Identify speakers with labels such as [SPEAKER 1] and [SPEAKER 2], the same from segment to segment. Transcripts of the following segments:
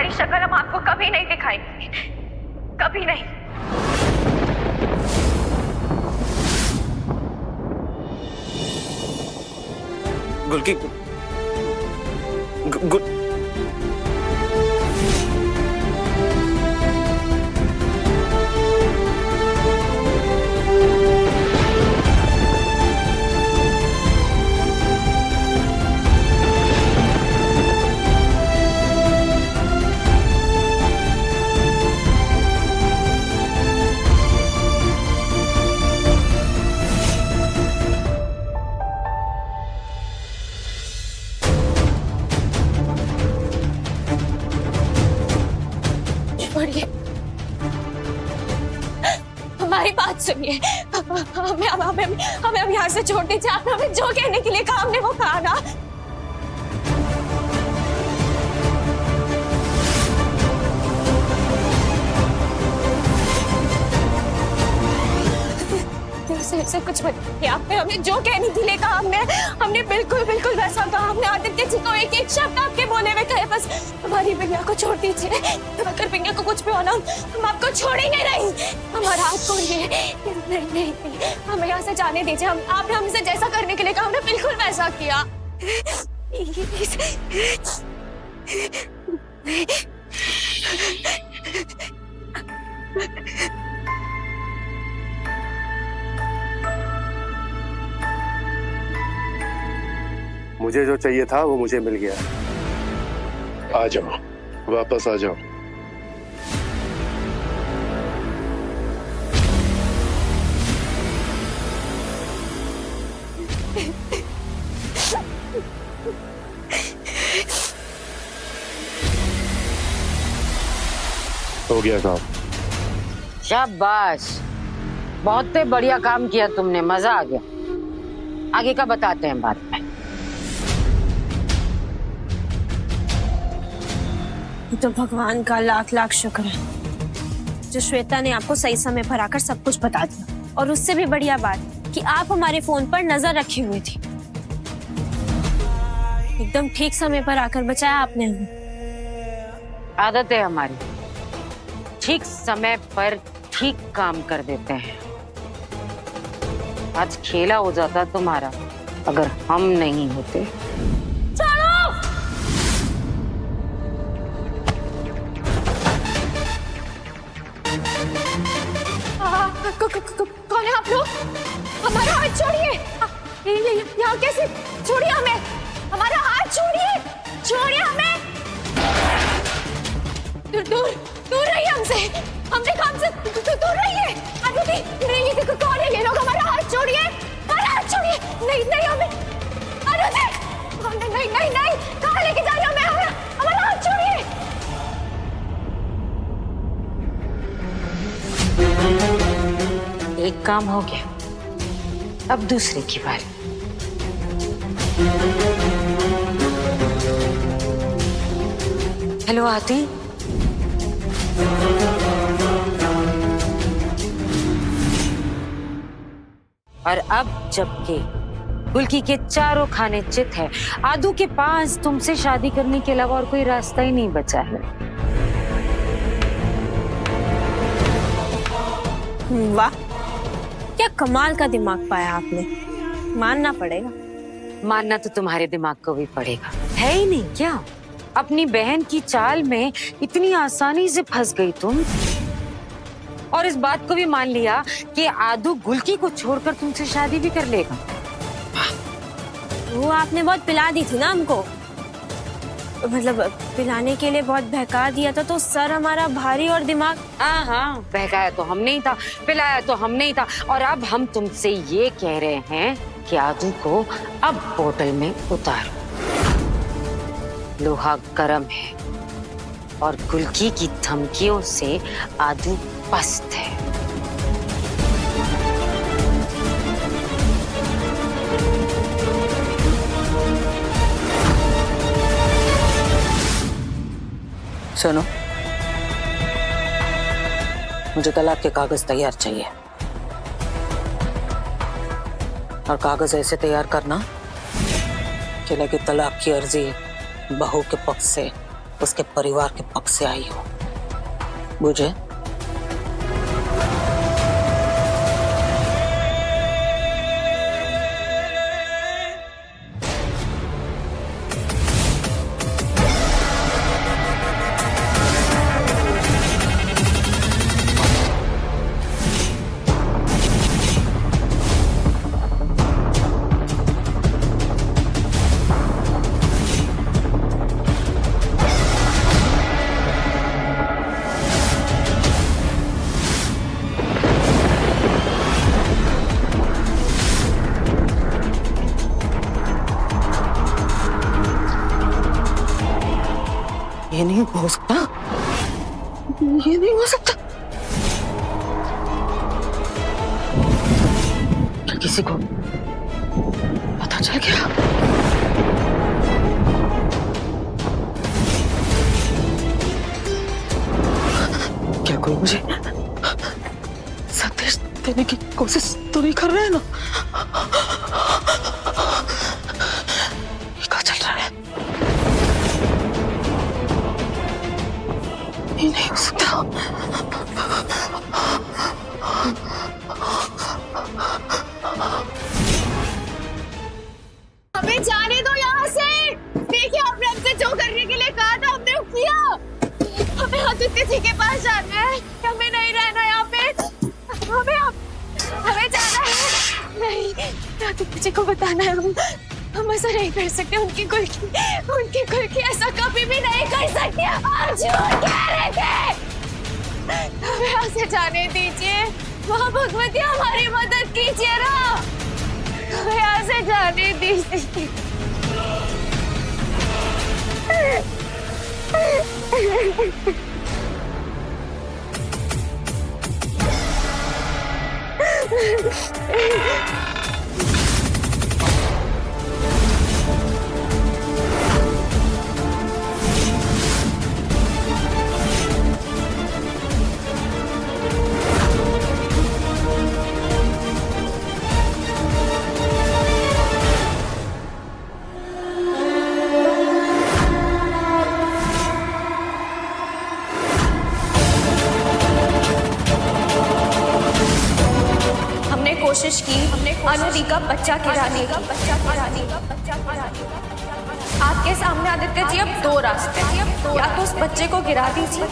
[SPEAKER 1] तुम्हारी शक्ल हम आपको कभी नहीं दिखाएंगे, कभी नहीं।
[SPEAKER 2] गुलकी
[SPEAKER 1] छोड़िए, हमारी बात सुनिए। हमें अब यहाँ से छोड़ दीजिए। आपने हमें जो कहने के लिए कहा हमने वो कहा ना। से कुछ बताइए। आपने हमें जो कहने के लिए कहा हमने बिल्कुल बिल्कुल वैसा कहा। हमने आदित्य जी को एक एक शब्द आपके बोले हुए कहे। बस हमारी बिनिया को छोड़ दीजिए। अगर बिनिया को कुछ भी होना हम आपको छोड़ेंगे नहीं। हमारा हाथ छोड़िए। नहीं नहीं नहीं, हमें यहाँ से जाने दीजिए। आपने हमसे जैसा करने के लिए कहा हमने बिल्कुल वैसा किया।
[SPEAKER 3] मुझे जो चाहिए था वो मुझे मिल गया। आ जाओ, वापस आ जाओ। हो गया काम।
[SPEAKER 4] शाबाश, बहुत ही बढ़िया काम किया तुमने, मजा आ गया। आगे का बताते हैं बाद में।
[SPEAKER 1] तो भगवान का लाख लाख शुक्र है जो श्वेता ने आपको सही समय पर आकर सब कुछ बता दिया। और उससे भी बढ़िया बात कि आप हमारे फोन पर नजर रखे हुए थे। एकदम ठीक समय पर आकर बचाया आपने हमें।
[SPEAKER 4] आदत है हमारी, ठीक समय पर ठीक काम कर देते हैं। आज खेला हो जाता तुम्हारा अगर हम नहीं होते।
[SPEAKER 1] कौन है आप लोग? हमारा हाथ छोड़िए। यहाँ कैसे? छोड़िए हमें, हमारा हाथ छोड़िए, छोड़िए हमें। दूर दूर दूर रहिए हमसे, हमसे दूर रहिए। ये देखो कौन है ये लोग? हमारा हाथ छोड़िए, हमारा हाथ छोड़िए। नहीं नहीं हमें, नहीं नहीं नहीं, कहाँ लेके जा रहे हो? हमारा हाथ छोड़िए।
[SPEAKER 4] एक काम हो गया, अब दूसरे की बारी। हेलो आदि, और अब जबकि गुलकी के चारों खाने चित है, आदू के पास तुमसे शादी करने के अलावा और कोई रास्ता ही नहीं बचा है।
[SPEAKER 1] वाह, क्या कमाल का दिमाग पाया आपने। मानना पड़ेगा।
[SPEAKER 4] मानना तो तुम्हारे दिमाग को भी पड़ेगा। है ही नहीं क्या? अपनी बहन की चाल में इतनी आसानी से फंस गई तुम, और इस बात को भी मान लिया कि आदू गुलकी को छोड़कर तुमसे शादी भी कर लेगा।
[SPEAKER 1] वो आपने बहुत पिला दी थी ना हमको, मतलब पिलाने के लिए बहुत बहका दिया था, तो सर हमारा भारी और दिमाग।
[SPEAKER 4] हाँ, बहकाया तो हम नहीं था, पिलाया तो हम नहीं था, और अब हम तुमसे ये कह रहे हैं कि आदू को अब बोतल में उतारो। लोहा गर्म है और गुलकी की धमकियों से आदू पस्त है।
[SPEAKER 5] सुनो, मुझे तलाक के कागज तैयार चाहिए, और कागज ऐसे तैयार करना कि लगे तलाक की अर्जी बहू के पक्ष से उसके परिवार के पक्ष से आई हूँ, बुझे? ये नहीं हो सकता, ये नहीं हो सकता। क्या किसी को पता चल गया? क्या कोई मुझे संदेश देने की कोशिश तो नहीं कर रहे हैं ना? ये क्या चल रहा है? ये नहीं हो सकता।
[SPEAKER 1] हमें जाने दो यहाँ से। देखिए आपने हमसे जो करने के लिए कहा था हमने किया। हमें आदित्य जी के पास जाना है, हमें नहीं रहना यहाँ पे। हमें जाना है। नहीं, आदित्य जी को बताना है। हम ऐसा नहीं कर सकते। उनकी कुल की ऐसा कभी भी नहीं कर सकते। हम झूठ कह रहे थे। हमें यहाँ से जाने दीजिए। माँ भगवती हमारी मदद कीजिए ना। हमें यहाँ से जाने दीजिए। कोशिश की अनुदी का बच्चा गिराने की। आपके सामने आदित्य जी अब दो रास्ते हैं। या तो उस बच्चे को गिरा दीजिए,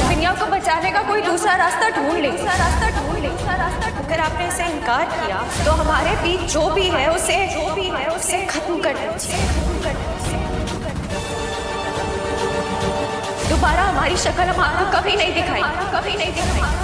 [SPEAKER 1] विन्या को बचाने का कोई दूसरा रास्ता ढूंढ ले। अगर आपने इसे इनकार किया तो हमारे बीच जो भी है उसे खत्म कर दीजिए। दोबारा हमारी शक्ल हम आपको कभी नहीं दिखाएंगे।